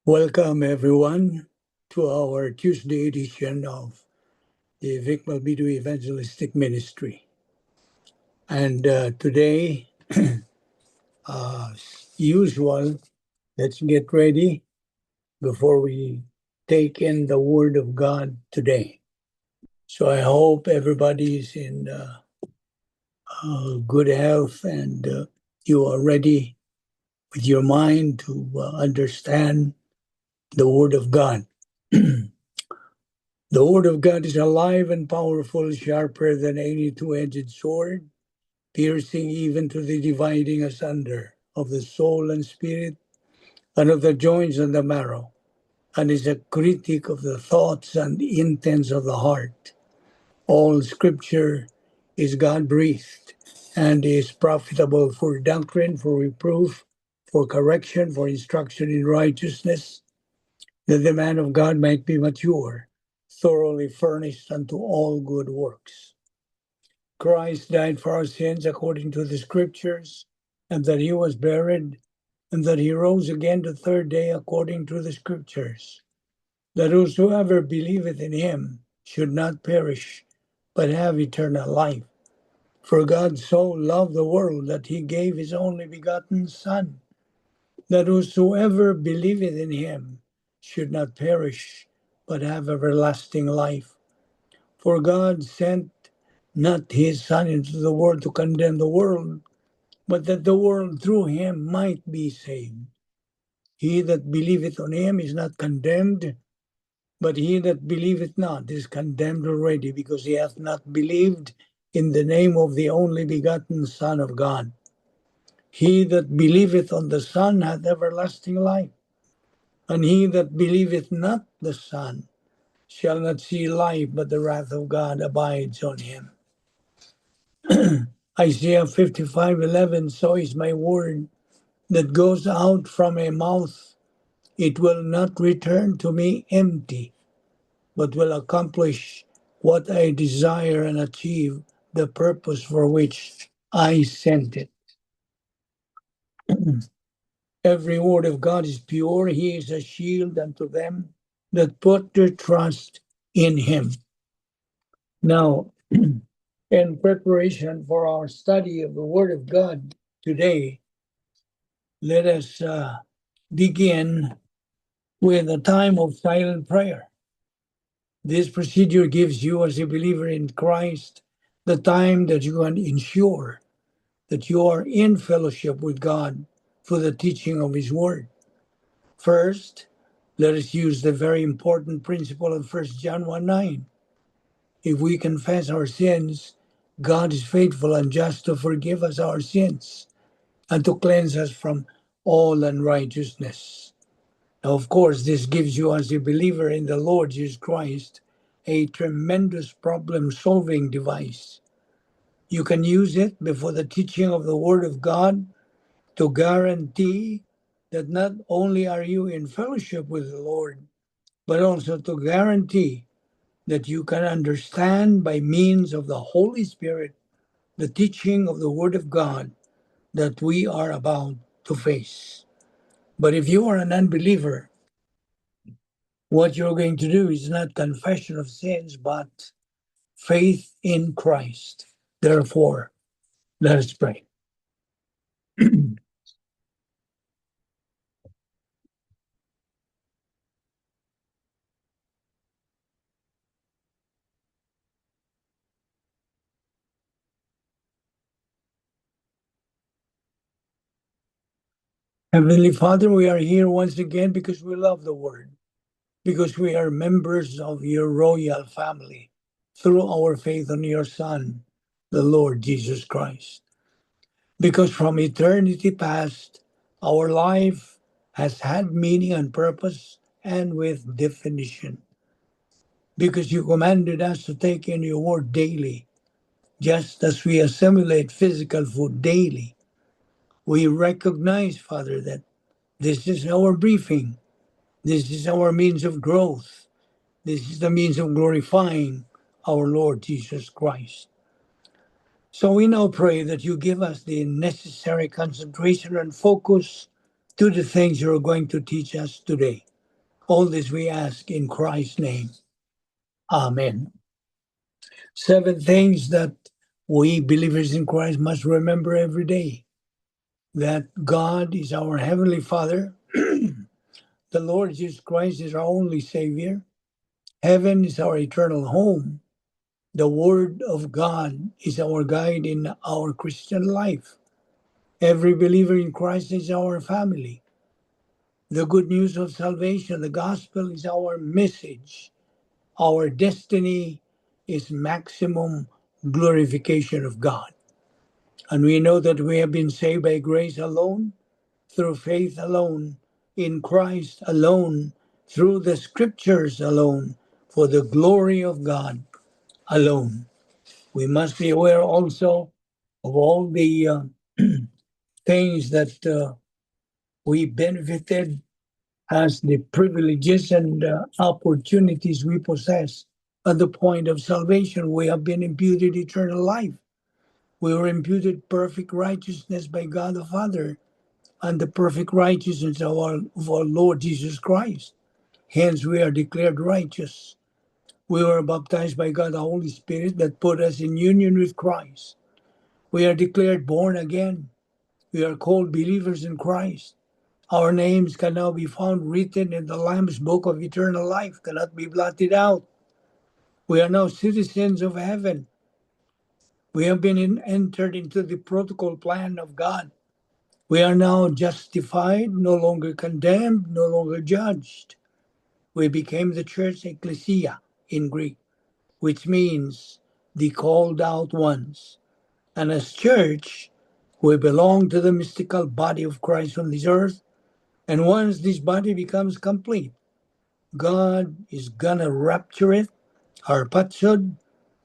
Welcome, everyone, to our Tuesday edition of the Vic Malbito Evangelistic Ministry. And today, usual, let's get ready before we take in the Word of God today. So I hope everybody's in good health and you are ready with your mind to understand the Word of God. The Word of God is alive and powerful, sharper than any two-edged sword, piercing even to the dividing asunder of the soul and spirit, and of the joints and the marrow, and is a critic of the thoughts and intents of the heart. All Scripture is God-breathed and is profitable for doctrine, for reproof, for correction, for instruction in righteousness, that the man of God might be mature, thoroughly furnished unto all good works. Christ died for our sins according to the Scriptures, and that he was buried, and that he rose again the third day according to the Scriptures, that whosoever believeth in him should not perish, but have eternal life. For God so loved the world that he gave his only begotten Son, that whosoever believeth in him should not perish, but have everlasting life. For God sent not his Son into the world to condemn the world, but that the world through him might be saved. He that believeth on him is not condemned, but he that believeth not is condemned already, because he hath not believed in the name of the only begotten Son of God. He that believeth on the Son hath everlasting life, and he that believeth not the Son shall not see life, but the wrath of God abides on him. Isaiah 55:11, so is my word that goes out from my mouth. It will not return to me empty, but will accomplish what I desire and achieve the purpose for which I sent it. Every word of God is pure. He is a shield unto them that put their trust in him. Now, in preparation for our study of the Word of God today, let us begin with a time of silent prayer. This procedure gives you, as a believer in Christ, the time that you can ensure that you are in fellowship with God for the teaching of His Word. First, let us use the very important principle of 1 John 1:9. If we confess our sins, God is faithful and just to forgive us our sins and to cleanse us from all unrighteousness. Now, of course, this gives you, as a believer in the Lord Jesus Christ, a tremendous problem-solving device. You can use it before the teaching of the Word of God to guarantee that not only are you in fellowship with the Lord, but also to guarantee that you can understand by means of the Holy Spirit the teaching of the Word of God that we are about to face. But if you are an unbeliever, what you're going to do is not confession of sins, but faith in Christ. Therefore, let us pray. Heavenly Father, we are here once again because we love the Word, because we are members of your royal family through our faith on your Son, the Lord Jesus Christ. Because from eternity past, our life has had meaning and purpose and with definition. Because you commanded us to take in your word daily, just as we assimilate physical food daily. We recognize, Father, that this is our briefing. This is our means of growth. This is the means of glorifying our Lord Jesus Christ. So we now pray that you give us the necessary concentration and focus to the things you're going to teach us today. All this we ask in Christ's name. Amen. 7 things that we believers in Christ must remember every day. That God is our Heavenly Father. The Lord Jesus Christ is our only Savior. Heaven is our eternal home. The Word of God is our guide in our Christian life. Every believer in Christ is our family. The good news of salvation, the gospel, is our message. Our destiny is maximum glorification of God. And we know that we have been saved by grace alone, through faith alone, in Christ alone, through the scriptures alone, for the glory of God alone. We must be aware also of all the things that we benefited as the privileges and opportunities we possess at the point of salvation. We have been imputed eternal life. We were imputed perfect righteousness by God the Father and the perfect righteousness of our Lord Jesus Christ. Hence, we are declared righteous. We were baptized by God the Holy Spirit that put us in union with Christ. We are declared born again. We are called believers in Christ. Our names can now be found written in the Lamb's book of eternal life, cannot be blotted out. We are now citizens of heaven. We have been entered into the protocol plan of God. We are now justified, no longer condemned, no longer judged. We became the church ecclesia in Greek, which means the called out ones. And as church, we belong to the mystical body of Christ on this earth. And once this body becomes complete, God is gonna rapture it, harpazzod,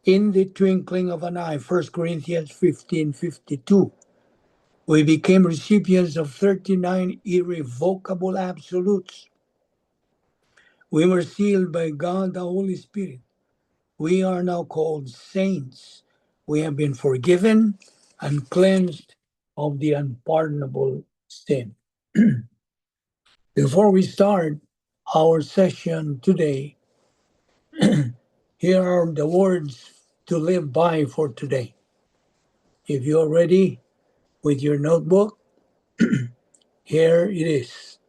in the twinkling of an eye. 1 Corinthians 15:52. We became recipients of 39 irrevocable absolutes. We were sealed by God the Holy Spirit. We are now called saints. We have been forgiven and cleansed of the unpardonable sin. Before we start our session today, here are the words to live by for today. If you're ready with your notebook, here it is.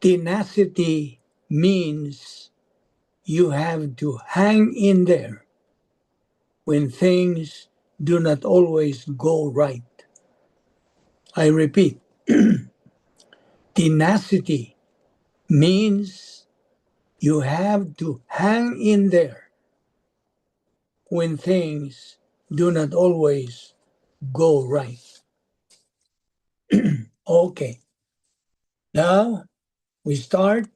Tenacity means you have to hang in there when things do not always go right. I repeat, tenacity means you have to hang in there when things do not always go right. Okay, now we start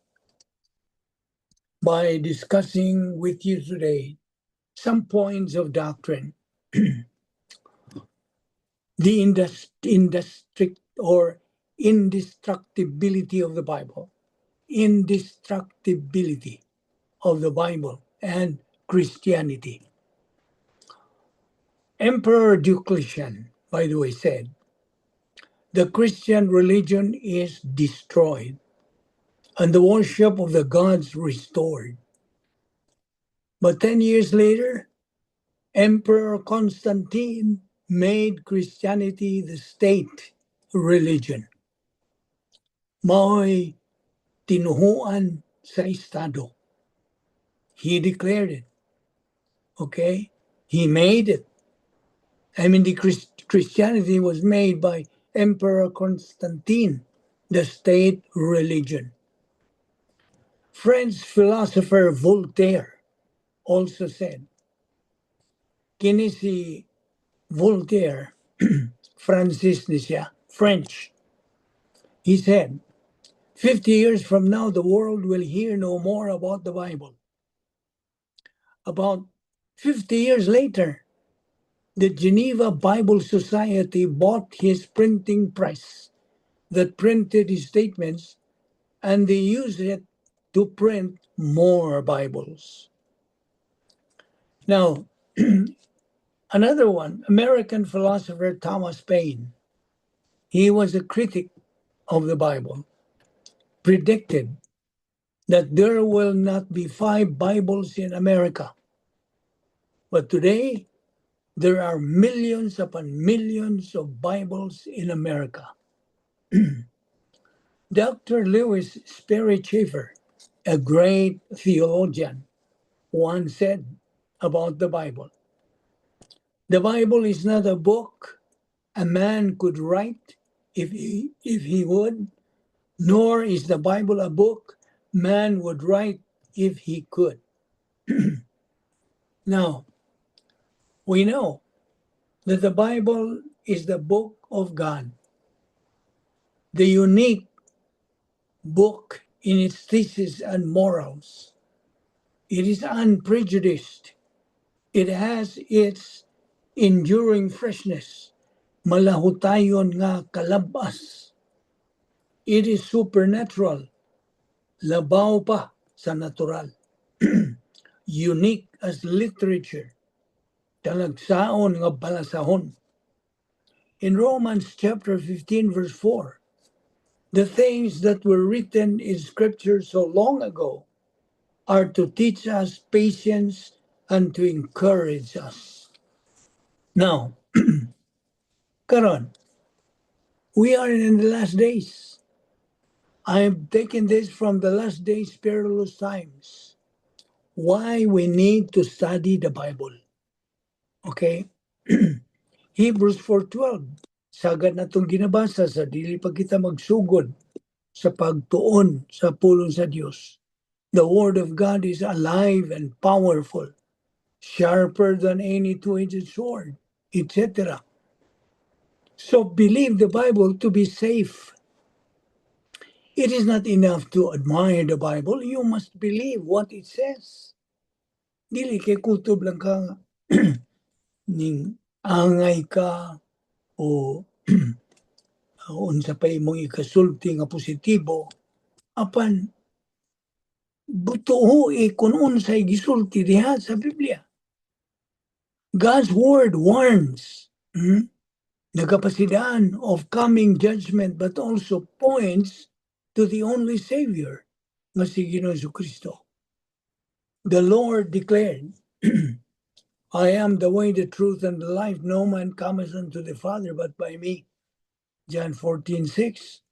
by discussing with you today some points of doctrine. The indestructibility of the Bible. Indestructibility of the Bible and Christianity. Emperor Diocletian, by the way, said, the Christian religion is destroyed and the worship of the gods restored. But 10 years later, Emperor Constantine made Christianity the state religion. Mao'y tinuhuan sa estado. He declared it. Okay? He made it. I mean, the Christianity was made by Emperor Constantine, the state religion. French philosopher Voltaire also said, kini si Voltaire, Francis ni siya, French. He said, 50 years from now, the world will hear no more about the Bible. About 50 years later, the Geneva Bible Society bought his printing press that printed his statements, and they used it to print more Bibles. Now, Another one, American philosopher Thomas Paine. He was a critic of the Bible, predicted that there will not be 5 Bibles in America. But today, there are millions upon millions of Bibles in America. Dr. Lewis Sperry Chafer, a great theologian, once said about the Bible, "The Bible is not a book a man could write if he would, nor is the Bible a book man would write if he could." Now, we know that the Bible is the book of God, the unique book in its thesis and morals. It is unprejudiced. It has its enduring freshness, malahutayon nga kalabas. It is supernatural, labaw pa sa natural. Unique as literature, talagsaon nga balasahon. In Romans chapter 15 verse 4, the things that were written in Scripture so long ago are to teach us patience and to encourage us. Now, karon, we are in the last days. I have taken this from the Last Days Perilous Times. Why we need to study the Bible. Okay? Hebrews 4:12. Sagad na itong ginabasa sa dili pa kita magsugod sa pagtuon sa pulong sa Dios. The Word of God is alive and powerful, sharper than any two-edged sword, etc. So believe the Bible to be safe. It is not enough to admire the Bible. You must believe what it says. Dili kay kutob lang ka ning angay ka o unsa pa imong ikasulti nga positibo apan butuo kung unsay gisulti diha sa Biblia. God's word warns the kapasidad of coming judgment but also points to the only Savior, nga si Ginoong Jesucristo. The Lord declared, "I am the way, the truth, and the life. No man cometh unto the Father but by me." John 14:6.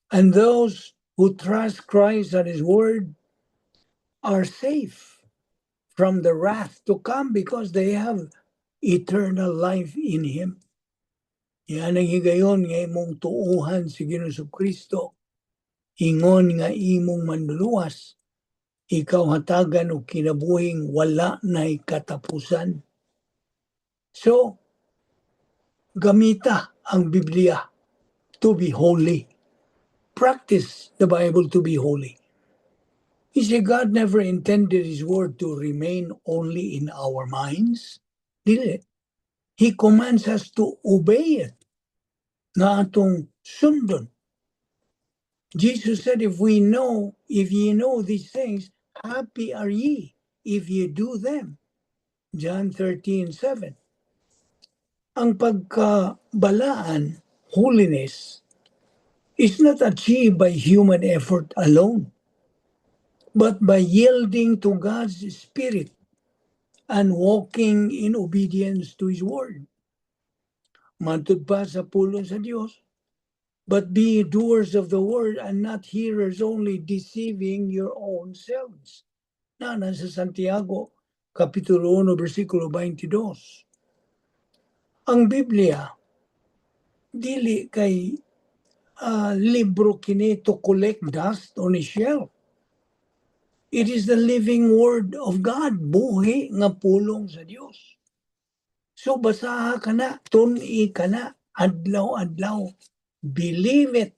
And those who trust Christ and His word are safe from the wrath to come because they have eternal life in Him. Yan ang higayon nga imong tuuhan si Ginoong Jesucristo. Ingon nga imong manluluwas, ikaw hatagan o kinabuhing wala na'y katapusan. So, gamita ang Biblia to be holy. Practice the Bible to be holy. You see, God never intended His word to remain only in our minds. Dili. He commands us to obey it. Nga atong sundon. Jesus said, if ye know these things, happy are ye if ye do them. John 13:7. Ang pagkabalaan, holiness, is not achieved by human effort alone, but by yielding to God's Spirit and walking in obedience to His word. Matud pa sa pulong sa Dios, but be doers of the word and not hearers only, deceiving your own selves. Na nasa Santiago, Kapitulo 1, versikulo 22. Ang Biblia, dili kay libro kini to collect dust on a shelf. It is the living word of God, buhi nga pulong sa Dios. So basaha ka na, tun-i ka na, adlaw-adlaw. Believe it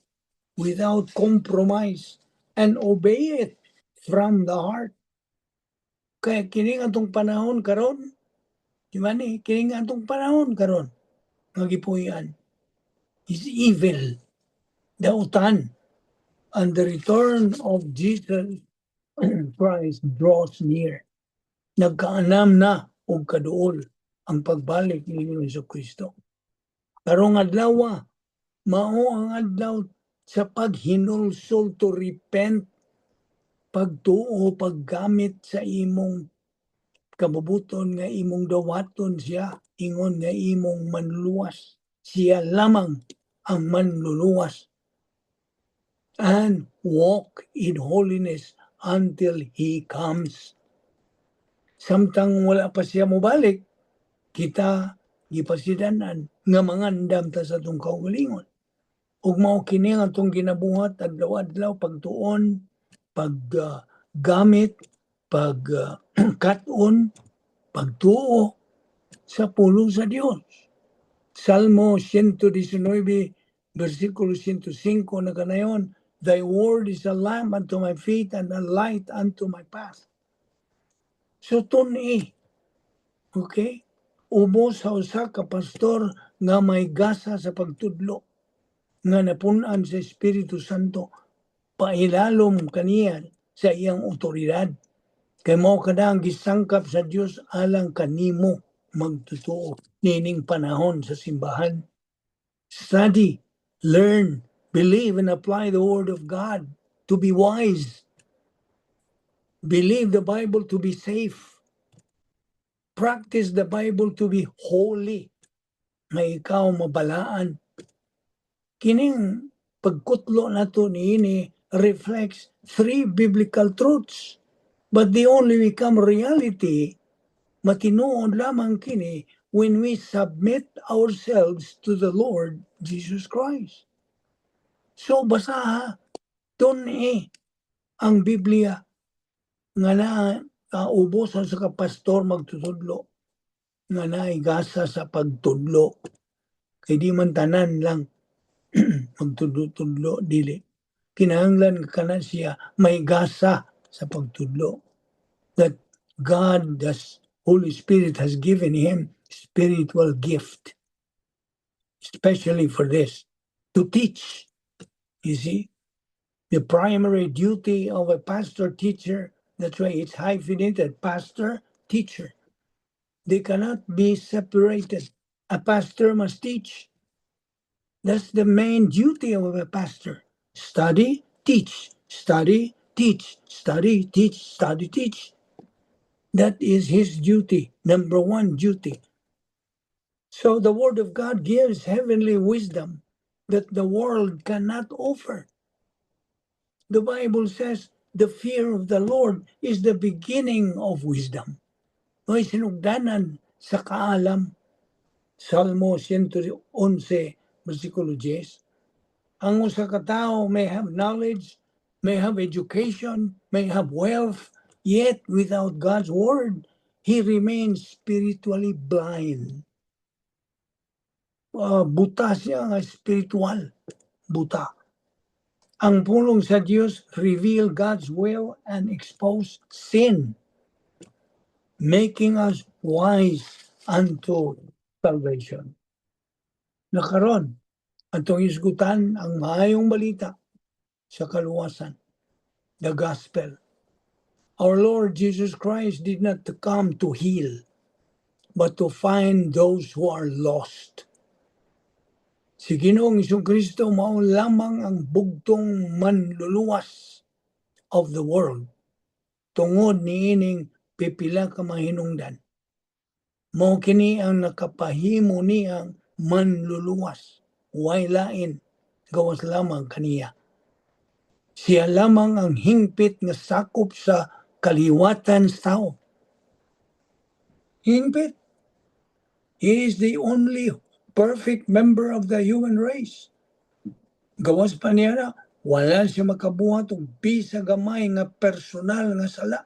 without compromise and obey it from the heart. Kaya kini nga itong panahon karon, di ba ni? Kini nga itong panahon karon, nagipuyan, is evil, dautan, and the return of Jesus Christ draws near. Nagkaanam na og kaduol ang pagbalik ni Jesucristo. Karong adlaw, mao ang adlaw sa paghinulsol to repent, pagtuo, paggamit sa imong kabubuton nga imong dawaton siya, ingon nga imong manluwas. Siya lamang ang manluluwas. And walk in holiness until He comes. Samtang wala pa siya mobalik, kita gipasidanan nga mangandam ta sa atong kaugalingon. Ug mao kini nga atong ginabuhat adlaw-adlaw, pagtuon, paggamit, pagkaton, pagtuo sa pulong sa Dios. Salmo 119, versikulo 105 na kanayon, Thy word is a lamp unto my feet and a light unto my path. So tun-i, okay? Ubos sa usa ka pastor nga may gasa sa pagtudlo, nga napunan sa Espiritu Santo, pailalom kaniya sa iyang otoridad. Kay mao kada ang gisangkap sa Dios alang kanimo magtutuo nining panahon sa simbahan. Study, learn, believe and apply the Word of God to be wise. Believe the Bible to be safe. Practice the Bible to be holy. May ikaw mabalaan. Kining pagkutlo nato niini reflects 3 biblical truths. But they only become reality, matinuod lamang kini, when we submit ourselves to the Lord Jesus Christ. So basaha, tun-i ang Biblia nga na ubosan sa kapastor magtutudlo, nga naigasa sa pagtudlo. Kay di man tanan lang magtudlo, dili. Kinahanglan kana siya may gasa sa pagtudlo. That God, the Holy Spirit, has given him spiritual gift, especially for this, to teach. You see, the primary duty of a pastor teacher, that's why it's hyphenated, pastor teacher. They cannot be separated. A pastor must teach. That's the main duty of a pastor. Study, teach, study, teach, study, teach, study, teach. That is his duty, number one duty. So the Word of God gives heavenly wisdom that the world cannot offer. The Bible says the fear of the Lord is the beginning of wisdom. May sinugdanan sa kaalam. Salmo 111, versikulo 10. Ang usa ka tao may have knowledge, may have education, may have wealth, yet without God's word, he remains spiritually blind. Buta siya nga spiritual. Buta. Ang pulong sa Diyos, reveal God's will and expose sin, making us wise unto salvation. Nakaron, atong isgutan ang maayong balita sa kaluwasan, the gospel. Our Lord Jesus Christ did not come to heal, but to find those who are lost. Si Ginoong Jesucristo mao lamang ang bugtong manluluwas of the world. Tungod niining pipila ka mahinungdan. Mao kini ang nakapahimo niyang manluluwas. Way lain, gawas lamang kaniya. Siya lamang ang hingpit nga sakop sa kaliwatan sa tao. Hingpit. He is the only perfect member of the human race. Gawas pa niya na, wala siya makabuhat og bisa gamay nga personal nga sala.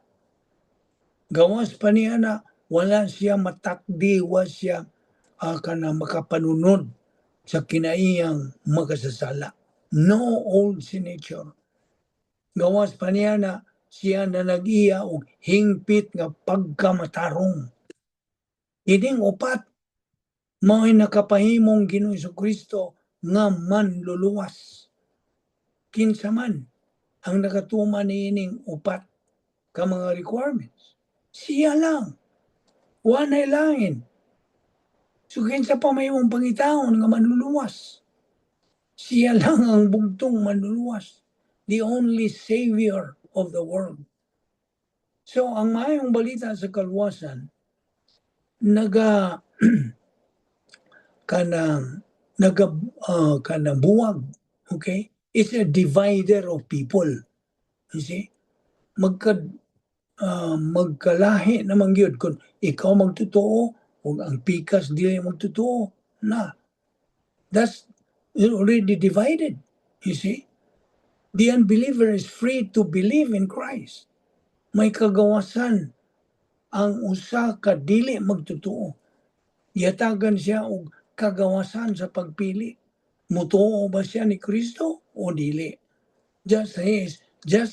Gawas pa niya na, wala siya matakdi, wala siya kana makapanunod sa kinaiyang makasasala. No old nature. Gawas pa niya na, siya na nag-iya og hingpit nga pagkamatarong. Ining upat, mao'y nakapahimong Ginoong Jesucristo nga manluluwas. Kinsa man ang nakatuman niining upat ka mga requirements. Siya lang. Wanay lain. So kinsa pa may mong pangitaon nga manluluwas. Siya lang ang bugtong manluluwas. The only Savior of the world. So ang maayong balita sa kaluwasan, kanang buwag, okay? It's a divider of people. You see? Magkalahi naman yun kung ikaw magtotoo o ang pikas dili magtotoo na. That's already divided. You see? The unbeliever is free to believe in Christ. May kagawasan ang usa ka dili magtotoo. Yatagan siya og kagawasan sa pagpili. Mutuo ba siya ni Kristo o dili? Just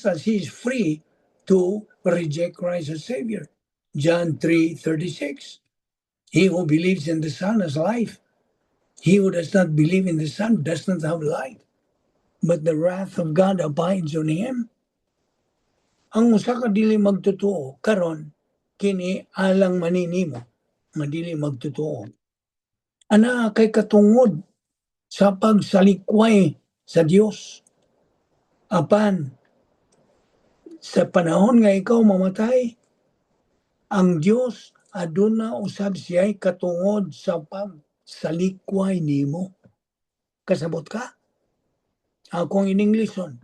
as he is free to reject Christ as Savior. John 3:36. He who believes in the Son has life. He who does not believe in the Son does not have life. But the wrath of God abides on him. Ang usa ka dili magtotoo karon kini alang maninimo nga dili magtotoo. Ana kay katungod sa pagsalikway sa Dios. Apan sa panahon nga ikaw mamatay, ang Dios aduna usab siya'y katungod sa pagsalikway nimo. Kasabot ka? Akong in Englishon.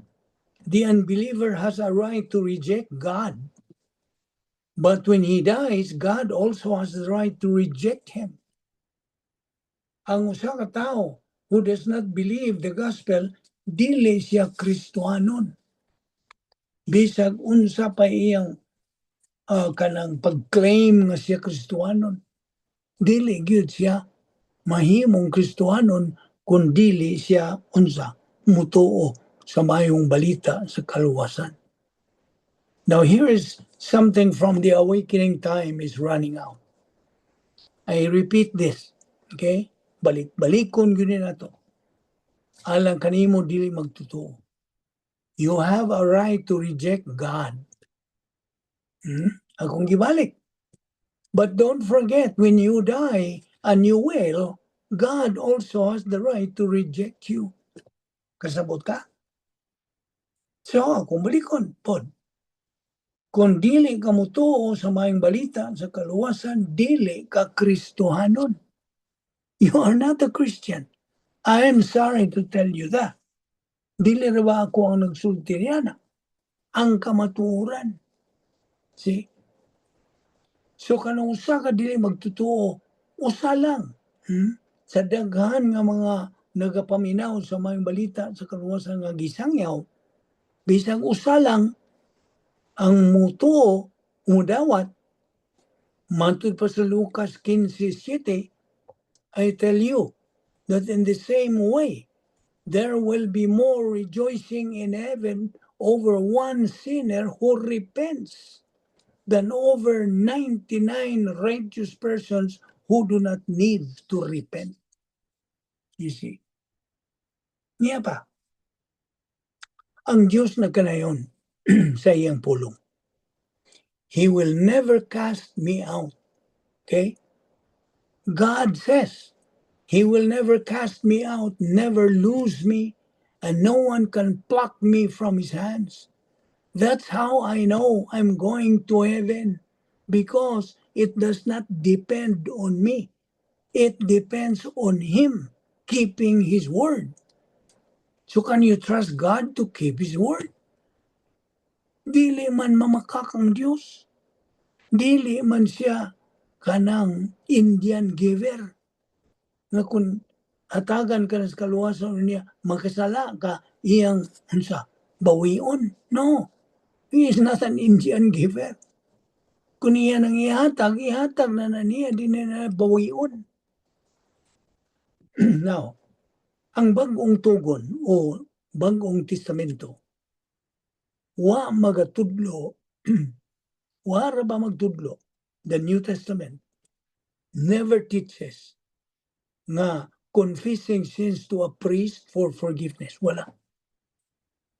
The unbeliever has a right to reject God. But when he dies, God also has the right to reject him. Ang usa ka tao who does not believe the gospel, dili siya Kristohanon. Bisag unsa pa iyang kanang pag-claim nga siya Kristohanon, dili gyud siya mahimong Kristohanon kung dili siya unsa mutuo sa mayong balita sa kaluwasan. Now here is something from the awakening time is running out. I repeat this, okay? Balik-balikon gyud nato. Alang kanimo dili magtotoo. You have a right to reject God. Akong gibalik. But don't forget, when you die, and you will, God also has the right to reject you. Kasabot ka? So, akong balikon, pod. Kung dili ka mutuo sa mayong balita, sa kaluwasan, dili ka Kristohanon. You are not a Christian. I am sorry to tell you that. Dili ra ba ako ang nagsulti niya na? Ang kamatuoran. See? So kanang usa ka dili magtotoo, usa lang. Sa daghan nga mga nagapaminaw sa mayong balita sa kaluwasan nga gisangyaw, bisag usa lang ang mutuo, mudawat, matud pa sa Lucas 15:7, I tell you that in the same way, there will be more rejoicing in heaven over one sinner who repents than over 99 righteous persons who do not need to repent. You see? Niya pa, ang Diyos na kanayon sa iyang pulong. He will never cast me out. Okay? God says, He will never cast me out, never lose me, and no one can pluck me from His hands. That's how I know I'm going to heaven, because it does not depend on me. It depends on Him keeping His word. So can you trust God to keep His word? Dili man mamakak ang Diyos. Dili man siya kanang Indian giver. Nga kung hatagan ka sa kaluwasan niya, makasala ka iyang bawion. No. He is not an Indian giver. Kung iyan ang ihatag na niya, di na bawion. Now, ang bagong tugon o bagong testamento, wa magatudlo, wa ra ba magtudlo, the New Testament never teaches nga confessing sins to a priest for forgiveness. Wala.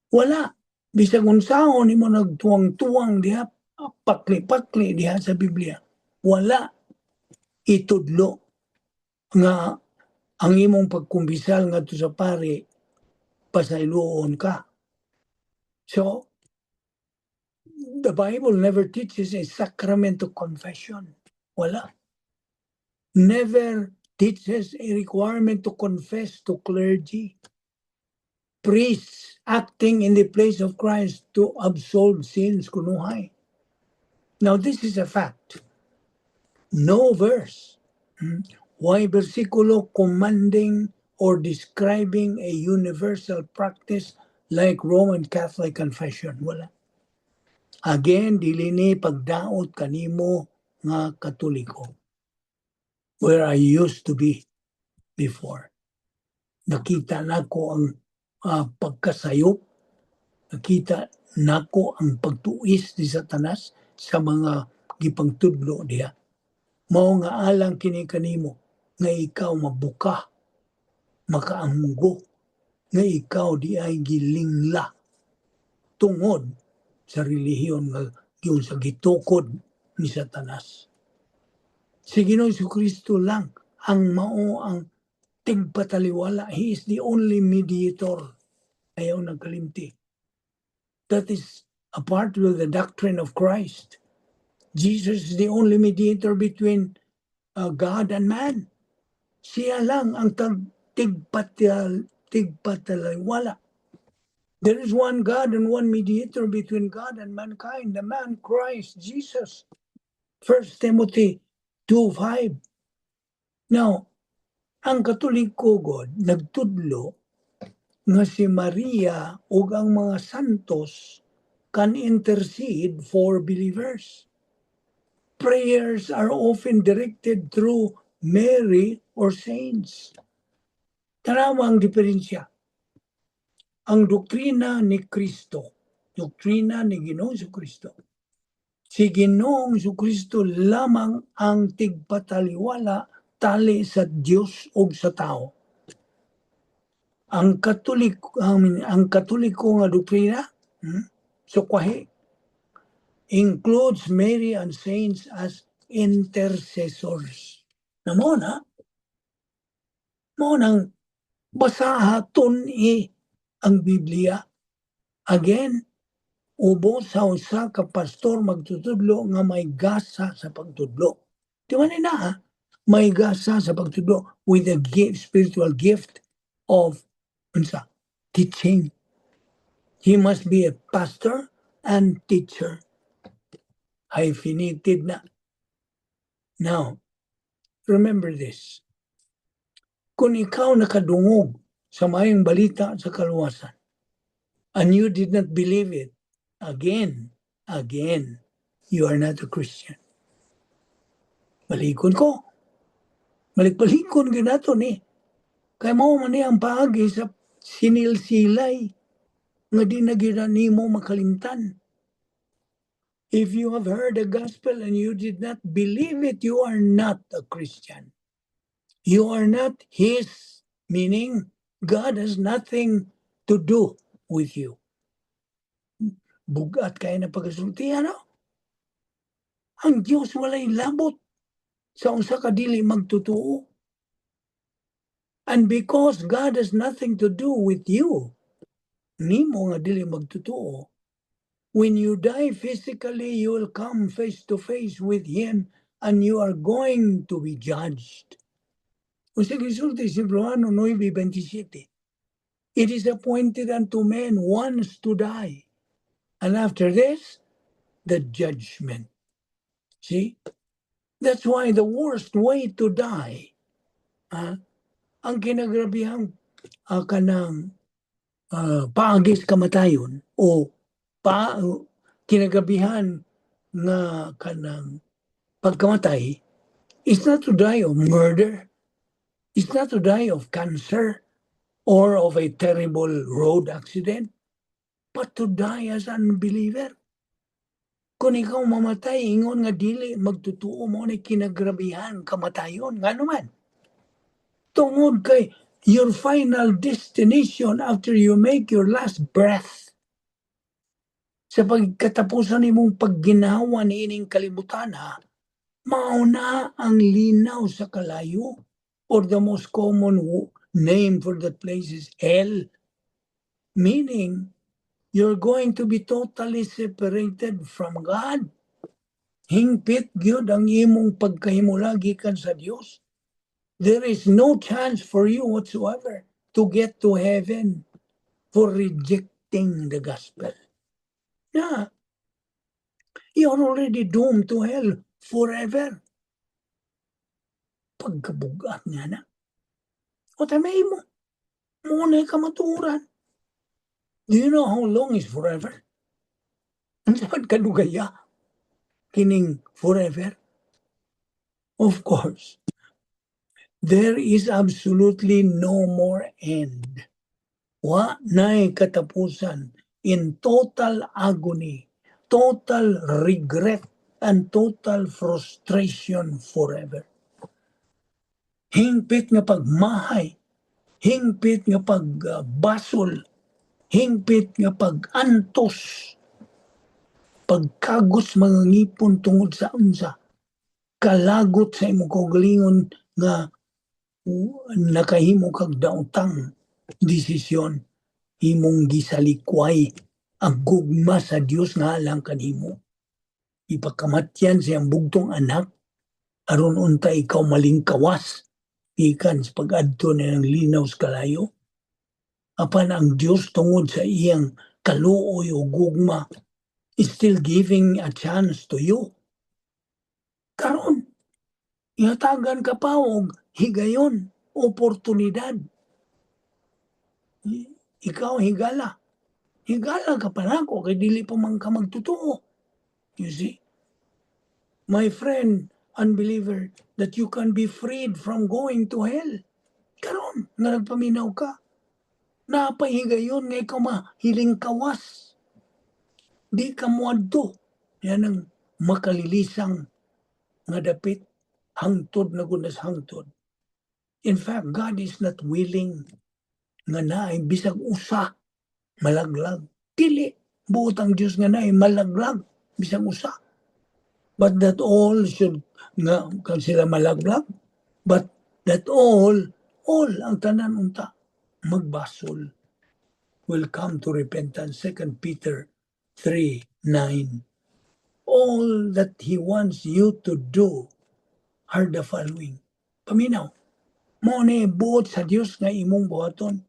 Wala. Bisag unsahon nimo nagtuwang-tuwang diha, pakli-pakli diha sa Biblia. Wala itudlo nga ang imong pagkumbisal ngadto sa pari pasayloon ka. So the Bible never teaches a sacrament of confession. Wala. Never teaches a requirement to confess to clergy. Priests acting in the place of Christ to absolve sins kunuhay. Now this is a fact. No verse. Why versikulo commanding or describing a universal practice like Roman Catholic confession? Wala. Again, dili ni pagdaot kanimo nga Katoliko. Where I used to be before. Nakita nako ang pagkasayop, nakita nako ang pagtuis ni Satanas sa mga gipangtudlo diha. Mao nga alang kini kanimo nga ikaw mabuka, makaamgo, nga ikaw di ay gilingla tungod sa relihiyon nga giun sa gitukod ni Satanas. Si Ginoong Jesucristo lang ang mao ang tigpataliwala. He is the only mediator. Ayaw nagkalimti. That is a part of the doctrine of Christ. Jesus is the only mediator between God and man. Siya lang ang tigpataliwala. There is one God and one mediator between God and mankind, the man Christ Jesus. 1 Timothy 2:5. Now, ang Katoliko God nagtudlo nga si Maria ug ang mga santos can intercede for believers. Prayers are often directed through Mary or saints. Tanawa ang diferensya. Ang doktrina ni Kristo, doktrina ni Ginoong Jesucristo. Si Ginoong Jesucristo lamang ang tigpataliwala tali sa Dios o sa tao. Ang Katoliko nga doktrina, sukwahi, includes Mary and saints as intercessors. Mo nang basahaton ang Biblia. Again, ubo sa usa ka pastor magtutudlo nga may gasa sa pagtudlo. Di man na may gasa sa pagtudlo with a spiritual gift of teaching. He must be a pastor and teacher. Hyphenated na. Now, remember this. Kung ikaw nakadungog sa mayong balita sa kaluwasan, and you did not believe it, again, you are not a Christian. Balikon ko. Balik-balikon ginato ni. Kaya mo man ang paagi sa sinilsilay nga di na ginanimo makalimtan. If you have heard the gospel and you did not believe it, you are not a Christian. You are not His, meaning God has nothing to do with you. Bugat kayo na pagkasulti, ano? Ang Diyos walay labot sa unsa ka dili magtotoo. And because God has nothing to do with you, nimo nga dili magtotoo, when you die physically, you will come face to face with Him and you are going to be judged. Kung sa gisulti si Romano 9:27, it is appointed unto men once to die, and after this, the judgment. See? That's why the worst way to die, ang kinagrabihang kanang paagis kamatayon o kinagabihan nga kanang pagkamatay is not to die of murder, it's not to die of cancer or of a terrible road accident, but to die as an unbeliever. Kung ikaw mamatay, ingon nga dili magtutuo mo na kinagrabihan kamatayon. Nga naman. Tungod kay your final destination after you make your last breath. Sa pagkatapusan nimong pagginawa ni ining kalibutan, mauna ang linaw sa kalayo. or the most common name for that place is hell, meaning you're going to be totally separated from God. Hingpit gyud ang imong pagkahimula gikan sa Dios. There is no chance for you whatsoever to get to heaven for rejecting the gospel. Yeah, you're already doomed to hell forever. Pagkabugat nga na. O tamay mo, muna kamaturan. Do you know how long is forever? Ang sapat kadugaya, kining forever? Of course, there is absolutely no more end. Wa na'y katapusan in total agony, total regret, and total frustration forever. Hingpit nga pagmahay, hingpit nga pagbasol, hingpit nga pagantos, pagkagos mga ngipon tungod sa unsa, kalagot sa imong kaugalingon nga nakahimo kag daotang desisyon, imong gisalikway ang gugma sa Dios nga alang kanimo. Ipakamatyan siyang bugtong anak aron unta ikaw malingkawas ikan sa pag-adto ng linaw sa kalayo. Apan ang Dios tungod sa iyang kaluoy o gugma is still giving a chance to you. Karon ihatagan ka pa og higayon, oportunidad. Ikaw higala. Higala ka pa nako kay dili pa man ka magtotoo. You see? My friend, unbeliever, that you can be freed from going to hell. Karon nga nagpaminaw ka. Napahigayon nga ikaw mahiling kawas. Di ka muadto. Yan ang makalilisang nga dapit hangtod na gunas hangtod. In fact, God is not willing nga naay bisag usa malaglag. Dili, buot ang Diyos nga naay malaglag bisag usa. But that all should nga sila malaglag. But that all ang tanan unta magbasol will come to repentance. 2 Peter 3:9. All that He wants you to do are the following. Paminaw, mo ni buot sa Dios nga imong buhaton,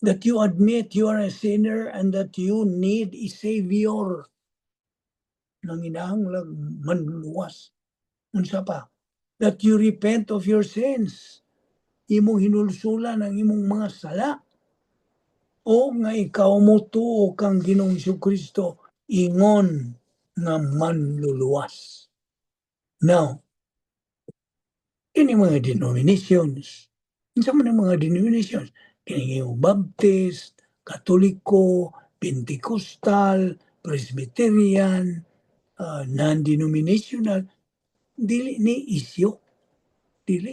that you admit you are a sinner and that you need a Savior. Nanginahanglag manluwas. Unsa pa? That you repent of your sins. Imong hinulsulan ang imong mga sala. O nga ikaw mo tuo kang Ginoong Jesucristo ingon nga manluluwas. Now, ini mga denominations. Unsa man ang mga denominations? Kini Baptist, Katoliko, Pentecostal, Presbyterian, non-denominational, dili ni issue. Dili.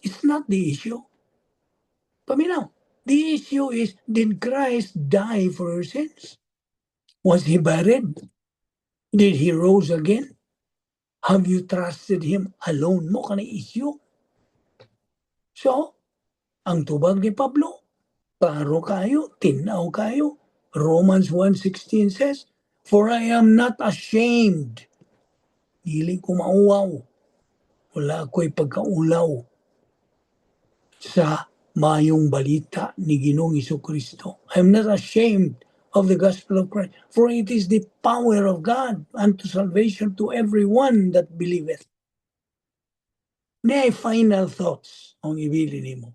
It's not the issue. Paminaw, the issue is, did Christ die for your sins? Was He buried? Did He rose again? Have you trusted Him alone mo ka na issue? So, ang tubag ni Pablo, klaro kayo, tinaw kayo. Romans 1:16 says, for I am not ashamed. Dili ko mauwaw. Wala ko'y pagkaulaw sa mayong balita ni Ginoong Jesucristo. I am not ashamed of the gospel of Christ, for it is the power of God unto salvation to everyone that believeth. Nay final thoughts ang ibili nimo.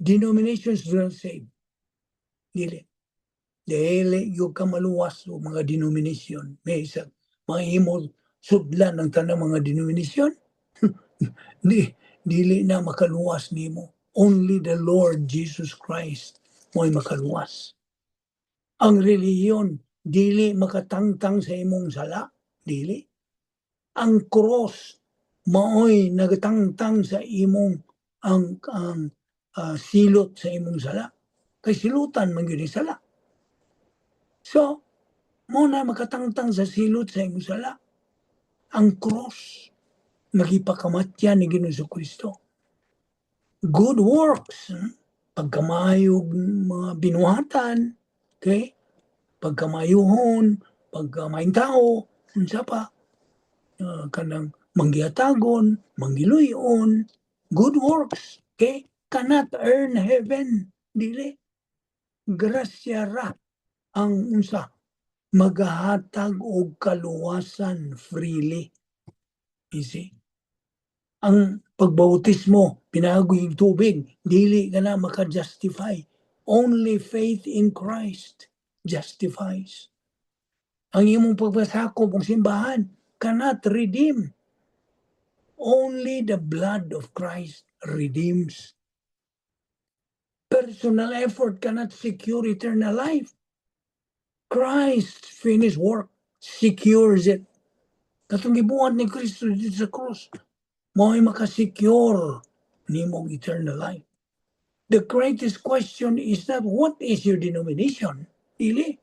Denominations do not save. Dili. Dili yung kamaluwas o mga denomination. May isa, mga himo sudlan ng tanang mga denomination. Dili na makaluwas nimo. Only the Lord Jesus Christ mo'y makaluwas. Ang relihiyon, dili makatangtang sa imong sala. Dili. Ang cross, maoy nagatangtang sa imong ang silot sa imong sala. Kay silutan man yun sala. So, muna makatangtang sa silot sa imong sala. Ang cross, nagipakamatyan ni Ginoong Kristo. good works, pagkamayog mga binuhatan, okay? Pagkamayuhon, pagkamayong tao, unsa pa, kanang manggihatagon, manggiluyon, good works, okay? Cannot earn heaven, dili. Grasya ra ang unsa magahatag og kaluwasan freely. You see? Ang pagbautismo, pinagoy yung tubig, dili ka na maka-justify. Only faith in Christ justifies. Ang imong pagbasakop ng simbahan cannot redeem. Only the blood of Christ redeems. Personal effort cannot secure eternal life. Christ's finished work secures it. Katong gibuhat ni Kristo dito sa krus, mo'y makasecure nimong eternal life. The greatest question is not what is your denomination, dili,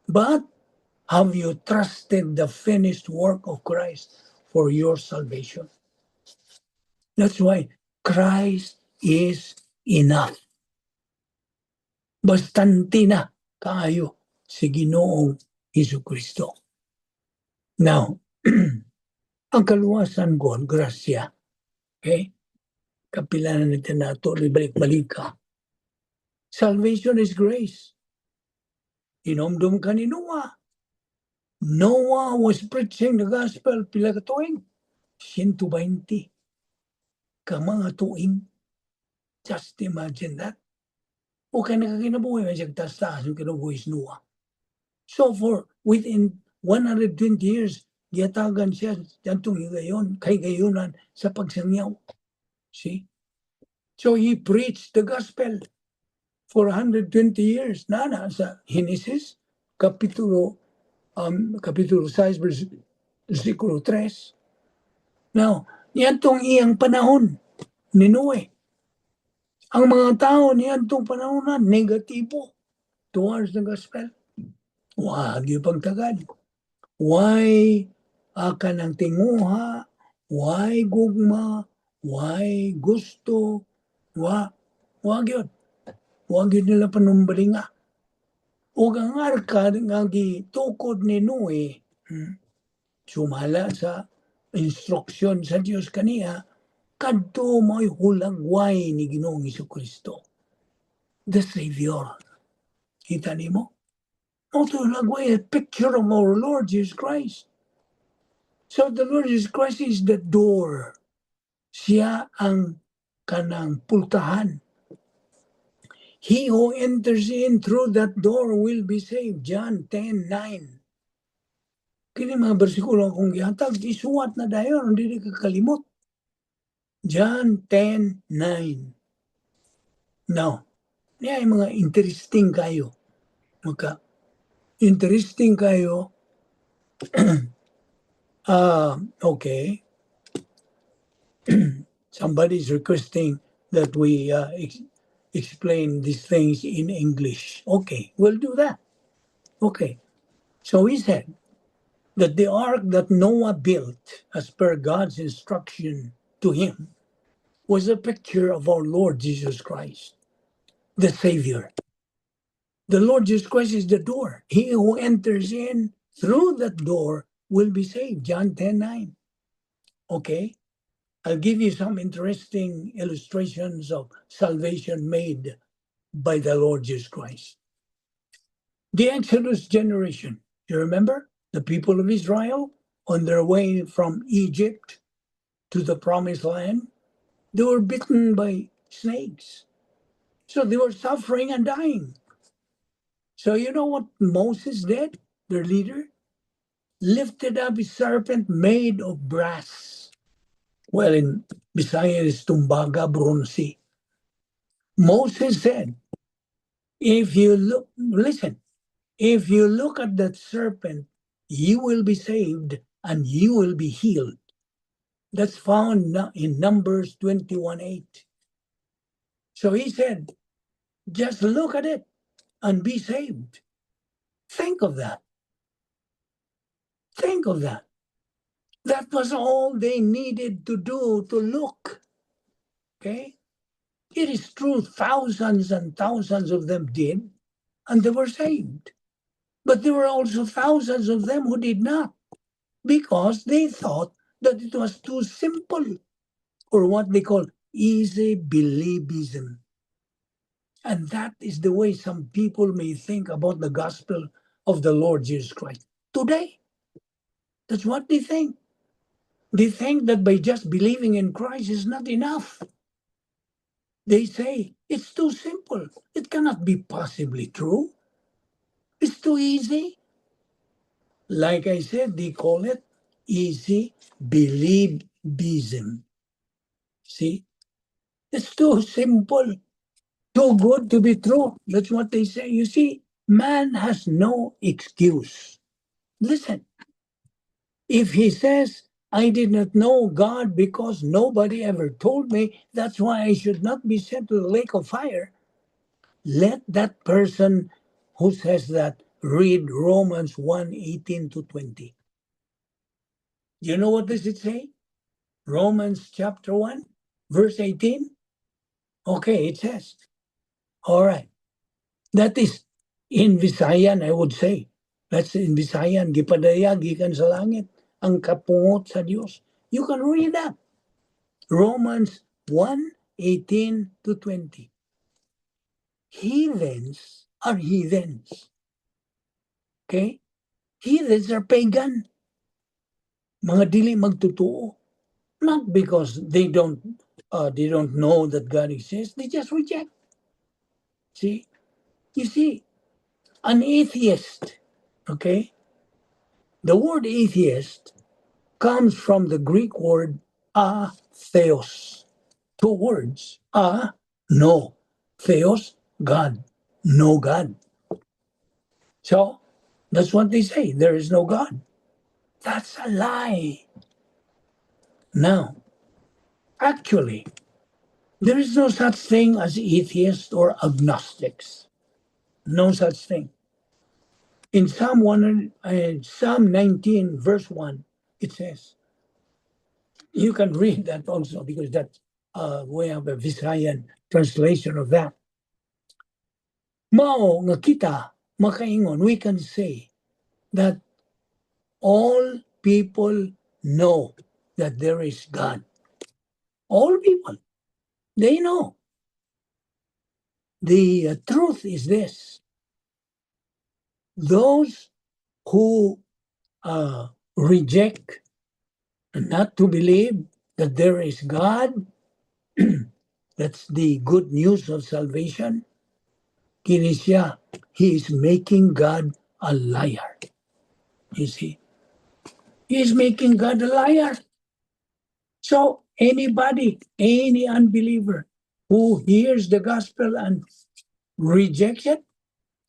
but have you trusted the finished work of Christ for your salvation? That's why Christ is enough. Bastante na kaayo si Ginoong Hesukristo. Now, ang kaluwasan ko, grasya, okay? Kapilanan natin na ito, balik-balik ka. Salvation is grace. Inomdom ka ni Noah. Noah was preaching the gospel pila ka tuig? 120 ka mga tuig. Just imagine that. O kaya nakakinabuhay, may siyagtas-taas yung kinabuhay si Noah. So for within 120 years, giyatagan siya jantong higayon, kay gayunan sa pagsangyaw. See? So he preached the gospel for 120 years. Nana sa Genesis, kapitulo 6, versikulo 3. Now, niyantong iyang panahon ni Noe. Ang mga tao niyantong panahon na negatibo towards the gospel. Wag yung pagtagad. Why ka ng tinguha, why gugma, why gusto, wag yun. Wag yun nila panumbalinga. O ang arka nga gitukod ni Noe, sumala sa instruksyon sa Diyos kaniya, kadto mo'y hulagway ni Ginoong Hesukristo. The Savior. Kita nimo? No, to hulagway, a picture of our Lord Jesus Christ. So the Lord Jesus Christ is the door. Siya ang kanang pultahan. He who enters in through that door will be saved. John 10:9. Kini mga bersikulo akong gihatag, isuwat na dayon, hindi kakalimot. John 10:9. Now, niya ay mga interesting kayo. Interesting kayo. Okay. Somebody's requesting that we explain these things in English. Okay, we'll do that. Okay. So he said that the ark that Noah built as per God's instruction to him was a picture of our Lord Jesus Christ, the Savior. The Lord Jesus Christ is the door. He who enters in through that door will be saved. John 10:9. Okay? I'll give you some interesting illustrations of salvation made by the Lord Jesus Christ. The Exodus generation, you remember? The people of Israel on their way from Egypt to the promised land, they were bitten by snakes. So they were suffering and dying. So you know what Moses did, their leader? Lifted up a serpent made of brass. Well, in Bisaya is tumbaga bronze. Moses said, if you look, listen, if you look at that serpent, you will be saved and you will be healed. That's found in Numbers 21:8. So he said, just look at it and be saved. Think of that. Think of that. That was all they needed to do, to look. Okay? It is true, thousands and thousands of them did, and they were saved. But there were also thousands of them who did not, because they thought that it was too simple, or what they call easy believism. And that is the way some people may think about the gospel of the Lord Jesus Christ. Today, that's what they think. They think that by just believing in Christ is not enough. They say, it's too simple. It cannot be possibly true. It's too easy. Like I said, they call it easy believism. See? It's too simple, too good to be true. That's what they say. You see, man has no excuse. Listen, if he says, I did not know God because nobody ever told me, that's why I should not be sent to the lake of fire, let that person who says that read Romans 1:18-20. You know what does it say? Romans chapter 1, verse 18. Okay, it says, all right, that is in Visayan, I would say. That's in Visayan, gipadaya, gikan sa langit, ang kapungot sa Diyos. You can read that. Romans 1:18-20. Heathens are heathens. Okay? Heathens are pagan. Mga dili magtotoo. Not because they don't know that God exists. They just reject. See? You see, an atheist, okay? The word atheist comes from the Greek word atheos. Two words. No. Theos, God. No God. So, that's what they say. There is no God. That's a lie. Now, actually, there is no such thing as atheists or agnostics. No such thing. In Psalm 19, verse 1, it says, you can read that also because that we have a Visayan translation of that. Mao nga kita makaingon, we can say that all people know that there is God. All people, they know. The truth is this. Those who reject and not to believe that there is God, that's the good news of salvation, kinisya, he is making God a liar. You see? He is making God a liar. So anybody, any unbeliever who hears the gospel and rejects it,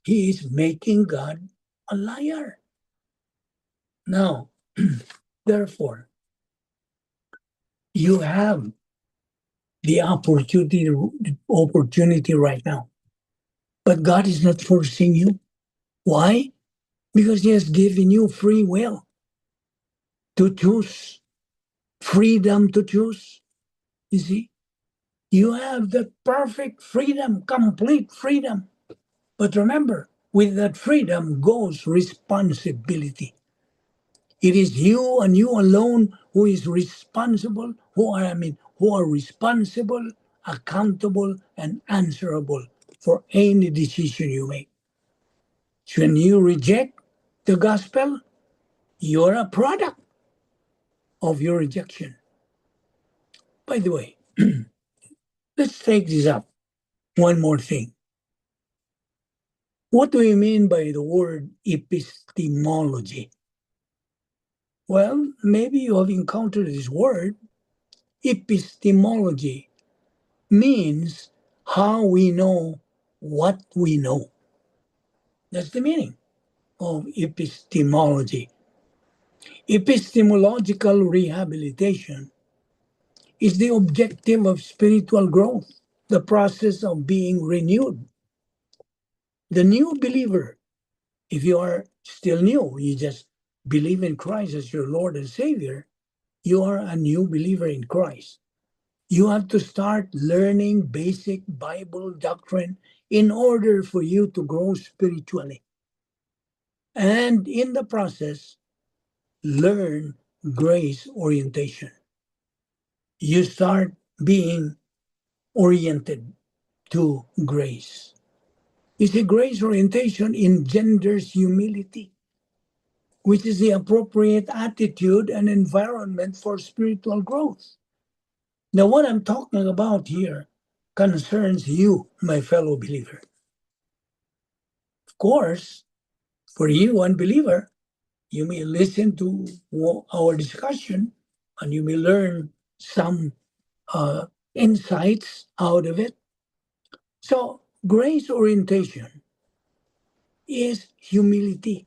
he is making God a liar. Now, therefore, you have the opportunity right now. But God is not forcing you. Why? Because He has given you free will to choose, freedom to choose. You see? You have the perfect freedom, complete freedom. But remember, with that freedom goes responsibility. It is you and you alone who is responsible, who are responsible, accountable, and answerable for any decision you make. So when you reject the gospel, you're a product of your rejection. By the way, let's take this up. One more thing. What do we mean by the word epistemology? Well, maybe you have encountered this word. Epistemology means how we know what we know. That's the meaning of epistemology. Epistemological rehabilitation is the objective of spiritual growth, the process of being renewed. The new believer, if you are still new, you just believe in Christ as your Lord and Savior, you are a new believer in Christ. You have to start learning basic Bible doctrine in order for you to grow spiritually. And in the process, learn grace orientation. You start being oriented to grace. You see, grace orientation engenders humility, which is the appropriate attitude and environment for spiritual growth. Now, what I'm talking about here concerns you, my fellow believer. Of course, for you, unbeliever, you may listen to our discussion and you may learn some uh, insights out of it. So, grace orientation is humility.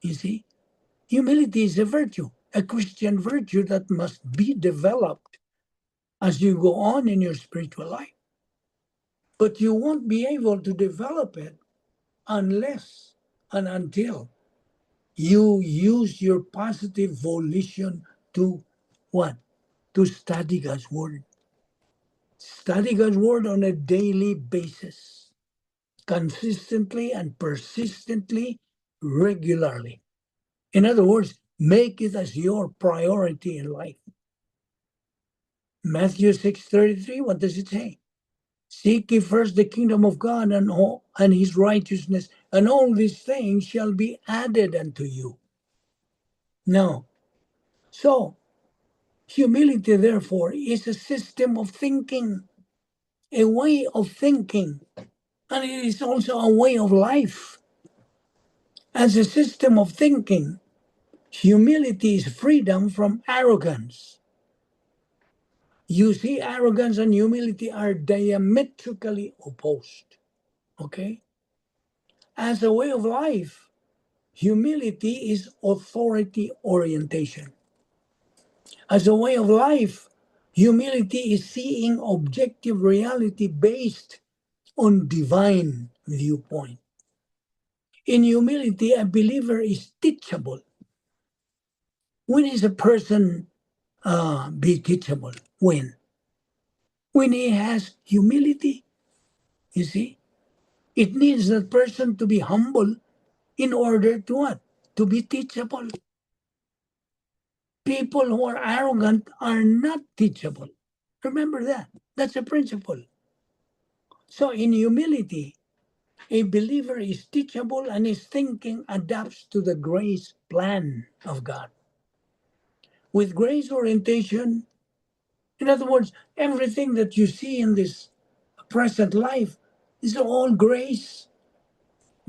You see, humility is a virtue, a Christian virtue that must be developed as you go on in your spiritual life. But you won't be able to develop it unless and until you use your positive volition to what? To study God's Word. Study God's Word on a daily basis, consistently and persistently, regularly. In other words, make it as your priority in life. Matthew 6:33, what does it say? Seek ye first the kingdom of God and his righteousness, and all these things shall be added unto you. No. So, humility, therefore, is a system of thinking, a way of thinking, and it is also a way of life. As a system of thinking, humility is freedom from arrogance. You see, arrogance and humility are diametrically opposed. Okay? As a way of life, humility is authority orientation. As a way of life, humility is seeing objective reality based on divine viewpoint. In humility, a believer is teachable. When is a person be teachable? When? When he has humility, you see? It needs that person to be humble in order to what? To be teachable. People who are arrogant are not teachable. Remember that. That's a principle. So in humility, a believer is teachable and his thinking adapts to the grace plan of God. With grace orientation, in other words, everything that you see in this present life is all grace.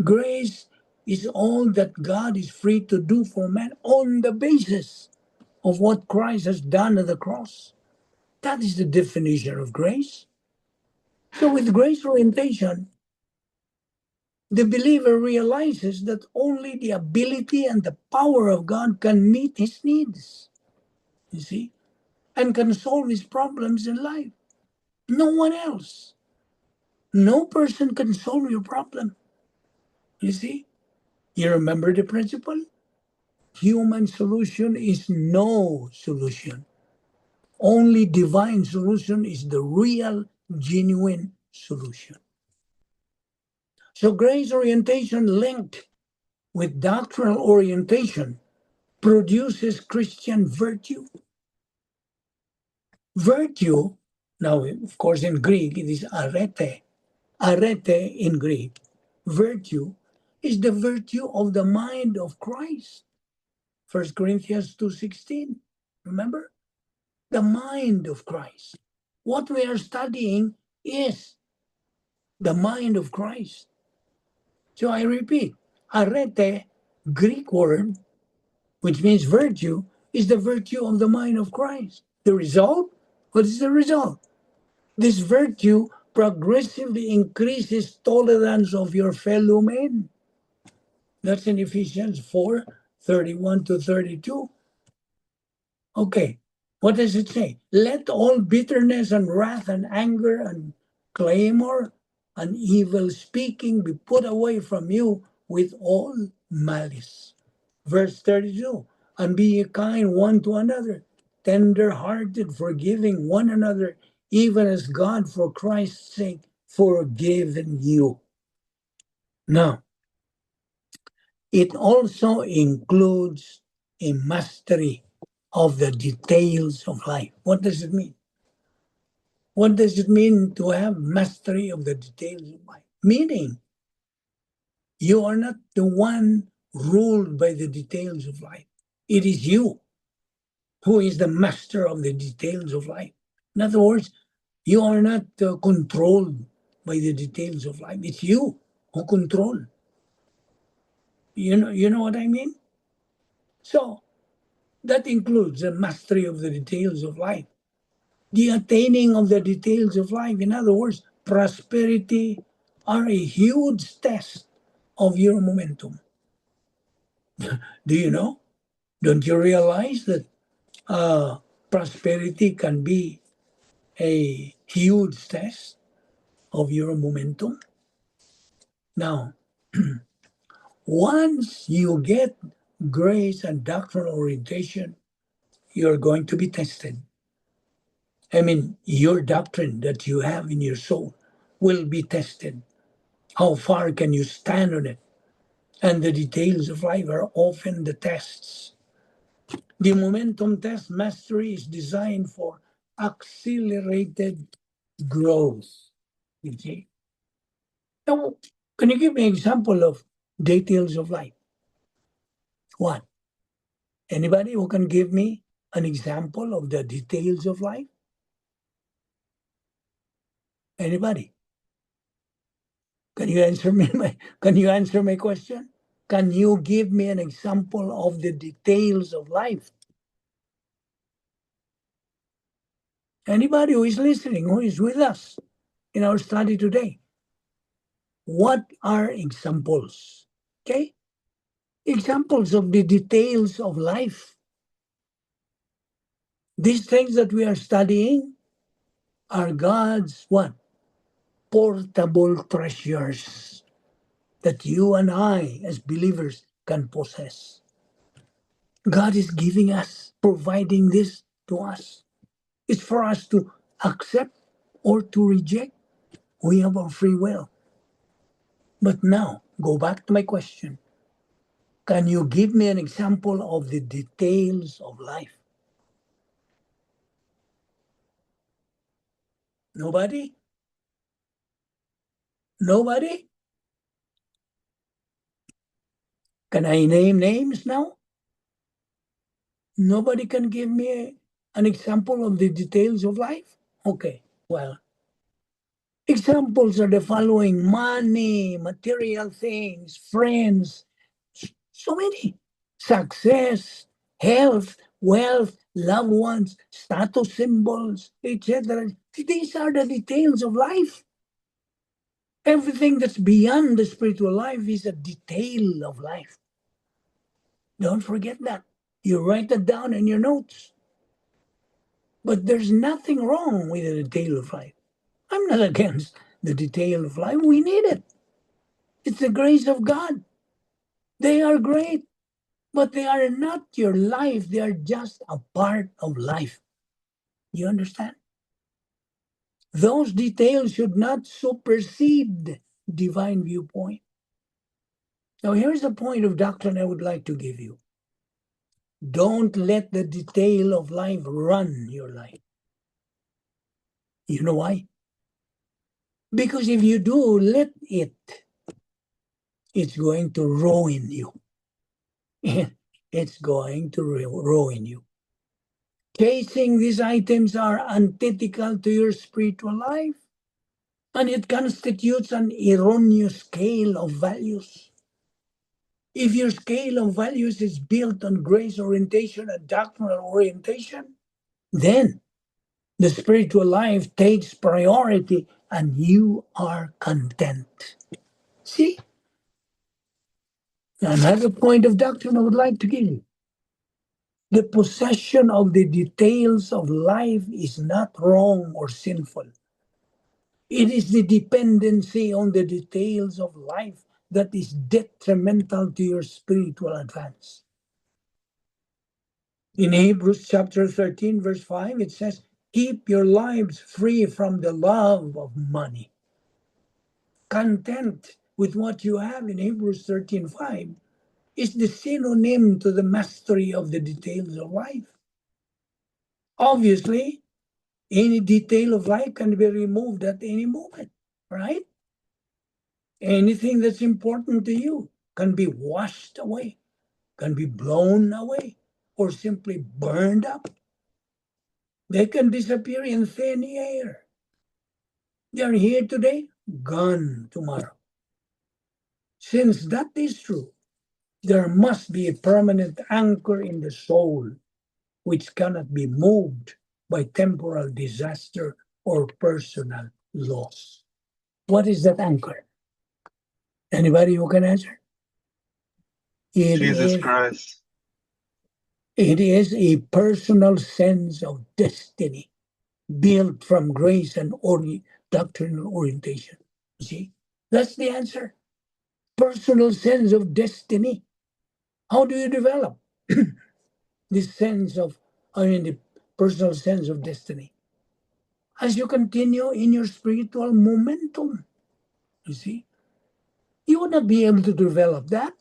Grace is all that God is free to do for man on the basis of what Christ has done at the cross. That is the definition of grace. So, with grace orientation, the believer realizes that only the ability and the power of God can meet his needs, you see, and can solve his problems in life. No one else. No person can solve your problem, you see. You remember the principle? Human solution is no solution. Only divine solution is the real, genuine solution. So grace orientation linked with doctrinal orientation produces Christian virtue. Virtue, now of course in Greek it is arete. Arete in Greek. Virtue is the virtue of the mind of Christ. 1 Corinthians 2:16. Remember? The mind of Christ. What we are studying is the mind of Christ. So I repeat, arete, Greek word, which means virtue, is the virtue of the mind of Christ. The result? What is the result? This virtue progressively increases tolerance of your fellow men. That's in Ephesians 4:31-32. Okay, what does it say? Let all bitterness and wrath and anger and clamor and evil speaking be put away from you with all malice. Verse 32, and be ye kind one to another, tender-hearted, forgiving one another, even as God, for Christ's sake, forgiven you. Now, it also includes a mastery of the details of life. What does it mean? What does it mean to have mastery of the details of life? Meaning, you are not the one ruled by the details of life. It is you who is the master of the details of life. In other words, you are not controlled by the details of life. It's you who control. You know what I mean? So that includes the mastery of the details of life. The attaining of the details of life, in other words, prosperity, are a huge test of your momentum. Do you know? Don't you realize that prosperity can be a huge test of your momentum? Now, once you get grace and doctrinal orientation, you're going to be tested. I mean, your doctrine that you have in your soul will be tested. How far can you stand on it? And the details of life are often the tests. The momentum test mastery is designed for accelerated growth. Okay. Now, can you give me an example of details of life? What? Anybody who can give me an example of the details of life? Anybody? Can you answer me can you answer my question? Can you give me an example of the details of life? Anybody who is listening, who is with us in our study today? What are examples? Okay? Examples of the details of life. These things that we are studying are God's what? Portable treasures that you and I as believers can possess. God is giving us, providing this to us. It's for us to accept or to reject. We have our free will. But now, go back to my question. Can you give me an example of the details of life? Nobody? Nobody? Can I name names now? Nobody can give me an example of the details of life? Okay, well, examples are the following: money, material things, friends, so many. Success, health, wealth, loved ones, status symbols, etc. These are the details of life. Everything that's beyond the spiritual life is a detail of life. Don't forget that. You write that down in your notes. But there's nothing wrong with the detail of life. I'm not against the detail of life. We need it. It's the grace of God. They are great, but they are not your life. They are just a part of life. You understand? Those details should not supersede divine viewpoint. Now, here's a point of doctrine I would like to give you. Don't let the detail of life run your life. You know why? Because if you do let it, it's going to ruin you. It's going to ruin you. Chasing these items are antithetical to your spiritual life, and it constitutes an erroneous scale of values. If your scale of values is built on grace orientation and doctrinal orientation, then the spiritual life takes priority and you are content. See? Another point of doctrine I would like to give you. The possession of the details of life is not wrong or sinful. It is the dependency on the details of life that is detrimental to your spiritual advance. In Hebrews chapter 13, verse 5, it says, keep your lives free from the love of money. Content with what you have in Hebrews 13:5 is the synonym to the mastery of the details of life. Obviously, any detail of life can be removed at any moment, right? Anything that's important to you can be washed away, can be blown away, or simply burned up. They can disappear in thin air. They are here today, gone tomorrow. Since that is true, there must be a permanent anchor in the soul which cannot be moved by temporal disaster or personal loss. What is that anchor? Anybody who can answer? Jesus Christ. It is a personal sense of destiny built from grace and doctrinal orientation. You see, that's the answer. Personal sense of destiny. How do you develop this the personal sense of destiny? As you continue in your spiritual momentum, you see, you would not be able to develop that.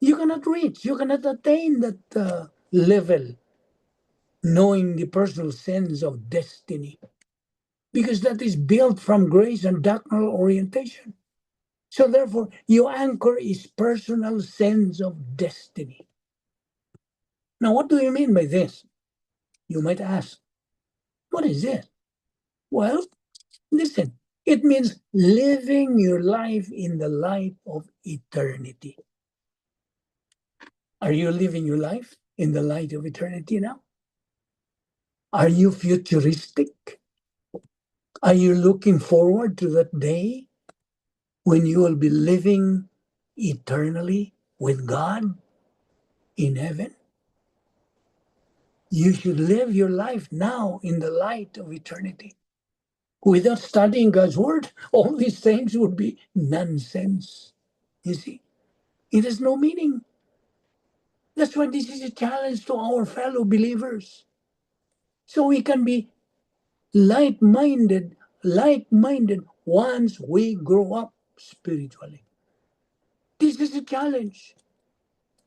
You cannot reach, you cannot attain that level, knowing the personal sense of destiny, because that is built from grace and doctrinal orientation. So therefore, your anchor is personal sense of destiny. Now, what do you mean by this? You might ask, what is this? Well, listen, it means living your life in the light of eternity. Are you living your life in the light of eternity now? Are you futuristic? Are you looking forward to that day when you will be living eternally with God in heaven? You should live your life now in the light of eternity. Without studying God's word, all these things would be nonsense. You see, it has no meaning. That's why this is a challenge to our fellow believers. So we can be like-minded once we grow up spiritually. This is a challenge.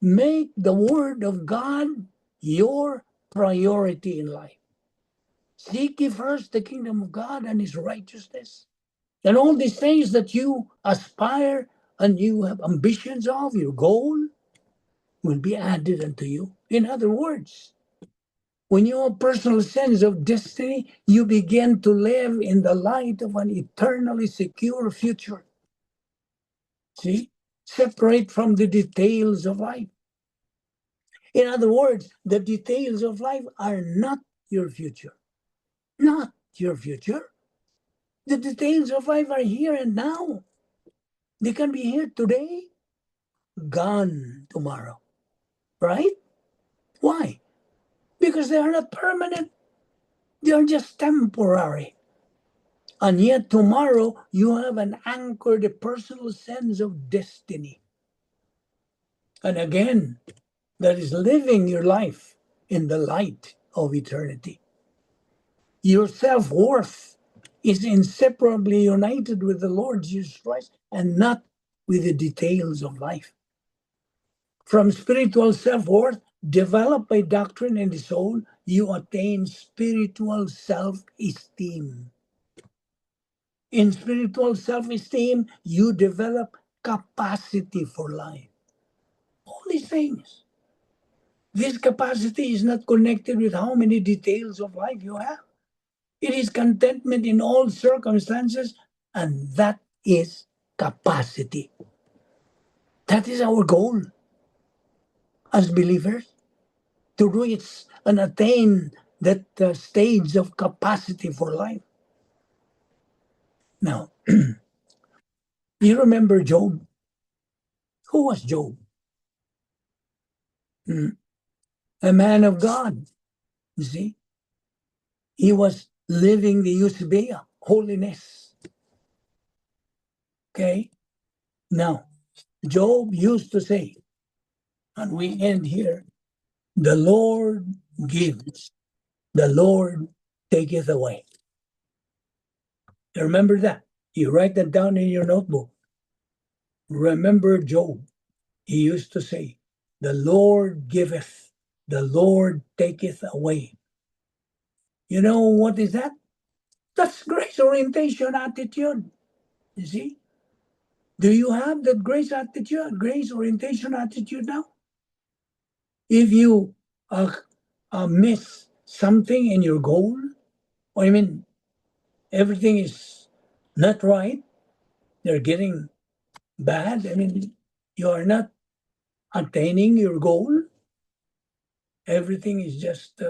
Make the word of God your priority in life. Seek ye first the kingdom of God and his righteousness. And all these things that you aspire and you have ambitions of, your goal, will be added unto you. In other words, when you have a personal sense of destiny, you begin to live in the light of an eternally secure future. See? Separate from the details of life. In other words, the details of life are not your future. Not your future. The details of life are here and now. They can be here today, gone tomorrow. Right? Why? Because they are not permanent. They are just temporary. And yet tomorrow you have an anchored personal sense of destiny. And again, that is living your life in the light of eternity. Your self-worth is inseparably united with the Lord Jesus Christ and not with the details of life. From spiritual self-worth developed by doctrine in the soul, you attain spiritual self-esteem. In spiritual self-esteem, you develop capacity for life. All these things. This capacity is not connected with how many details of life you have. It is contentment in all circumstances, and that is capacity. That is our goal as believers, to reach and attain that stage of capacity for life. Now, you remember Job? Who was Job? A man of God, you see. He was living the Eusebia, holiness. Okay? Now, Job used to say, and we end here, The Lord gives, the Lord taketh away. Remember that. You write that down in your notebook. Remember Job. He used to say, the Lord giveth, the Lord taketh away. You know what is that? That's grace orientation attitude. You see? Do you have that grace attitude, grace orientation attitude now? If you miss something in your goal, I mean, everything is not right, they're getting bad, I mean, you are not attaining your goal, everything is just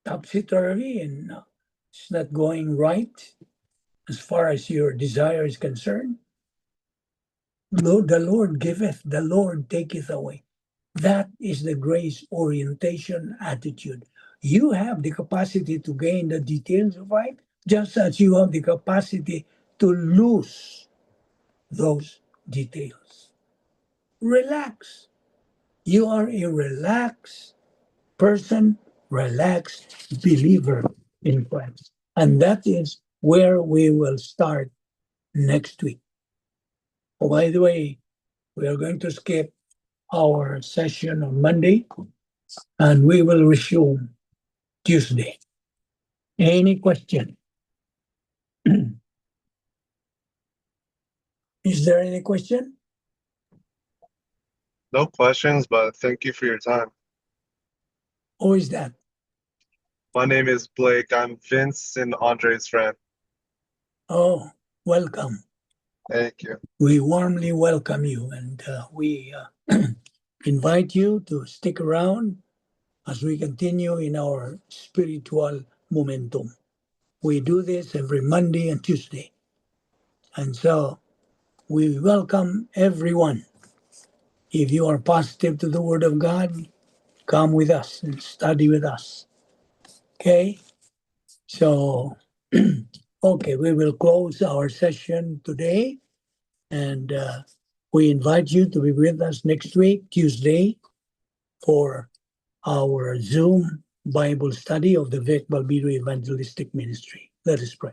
topsy-turvy and it's not going right as far as your desire is concerned. Lord, the Lord giveth, the Lord taketh away. That is the grace orientation attitude. You have the capacity to gain the details of life, just as you have the capacity to lose those details. Relax. You are a relaxed person, relaxed believer in Christ. And that is where we will start next week. Oh, by the way, we are going to skip our session on Monday and we will resume Tuesday. Any question? Is there any question? No questions, but thank you for your time. Who is that? My name is Blake. I'm Vince and Andre's friend. Oh, welcome. Thank you. We warmly welcome you and we invite you to stick around as we continue in our spiritual momentum. We do this every Monday and Tuesday. And so we welcome everyone. If you are positive to the Word of God, come with us and study with us. Okay? So, okay, we will close our session today. And we invite you to be with us next week, Tuesday, for our Zoom Bible study of the Vic Balbino Evangelistic Ministry. Let us pray.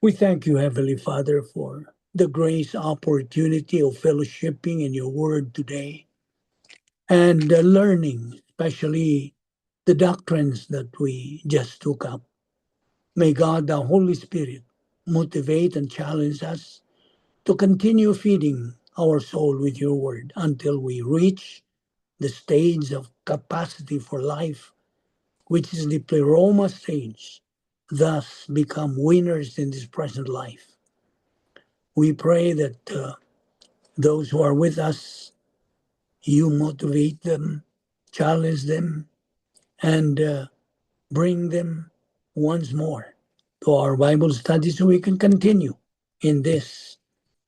We thank you, Heavenly Father, for the grace opportunity of fellowshipping in your word today and learning, especially the doctrines that we just took up. May God, the Holy Spirit, motivate and challenge us to continue feeding our soul with your word until we reach the stage of capacity for life, which is the pleroma stage, thus become winners in this present life. We pray that those who are with us, you motivate them, challenge them, and bring them once more to our Bible study so we can continue in this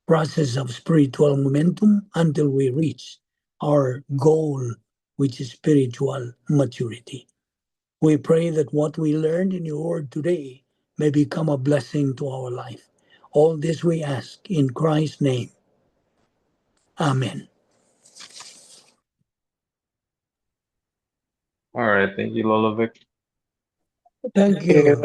process of spiritual momentum until we reach our goal, which is spiritual maturity. We pray that what we learned in your word today may become a blessing to our life. All this we ask in Christ's name. Amen. All right. Thank you, Lola Vic. Thank you.